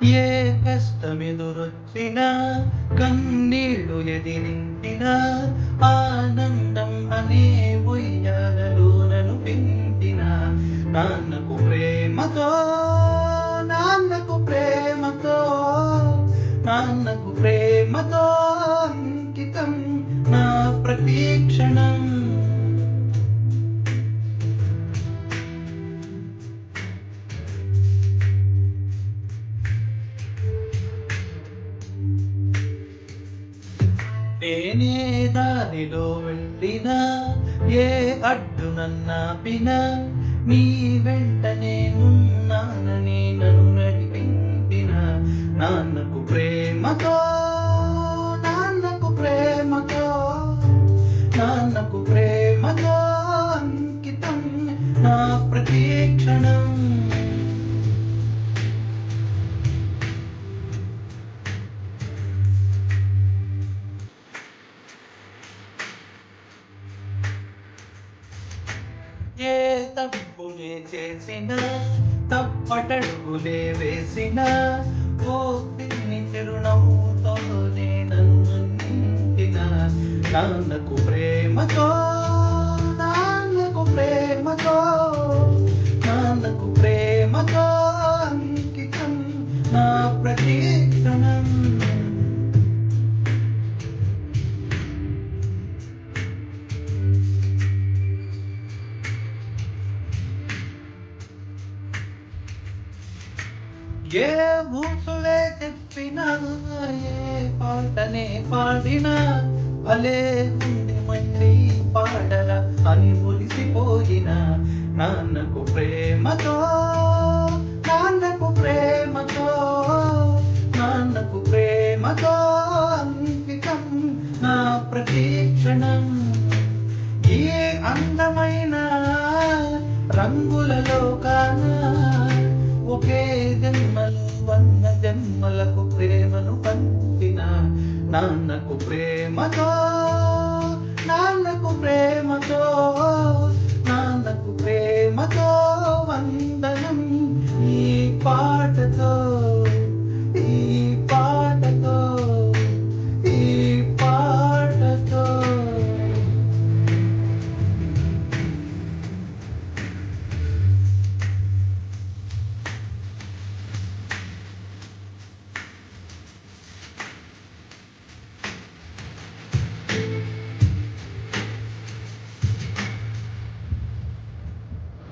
ఏ కష్టమెదురొచ్చినా కన్నీళ్లు ఎదిరించినా ఆనందం అనే ఉయ్యాలలో నన్ను పెంచిన నాన్నకు ప్రేమతో నాన్నకు ప్రేమతో నాన్నకు ప్రేమతో అంకితం నా ప్రతీక్షణం. నేనే దారిలో వెళ్ళినా ఏ అడ్డు నన్నాపినా నీ వెంట నేనున్నానని నన్ను నడిపించిన నాన్నకు ప్రేమతో నాన్నకు ప్రేమతో నాన్నకు ప్రేమతో అంకితం నా ప్రతీక్షణం. ఏ తప్పులే చేసిన తప్పటడుగులే వేసిన ఓ పిన్ని చిరునవ్వుతోనే నన్ను నింపిన నాన్నకు ప్రేమతో నాన్నకు ప్రేమతో నాన్నకు ప్రేమతో అంకితం నా ప్రతీక్షణం. ఏ ఊసులే చెప్పినా ఏ పాటనే పాడినా భలే ఉంది మళ్ళీ పాడల అని మురిసిపోయిన నాన్నకు ప్రేమతో నాన్నకు ప్రేమతో నాన్నకు ప్రేమతో అంకితం నా ప్రతీక్షణం. ఏ అందమైన రంగులలో కానా ఒకే జన్మలు వంద జన్మలకు ప్రేమను పంపిన నాన్నకు ప్రేమతో నాన్నకు ప్రేమతో నాన్నకు ప్రేమతో వందనం ఈ పాటతో.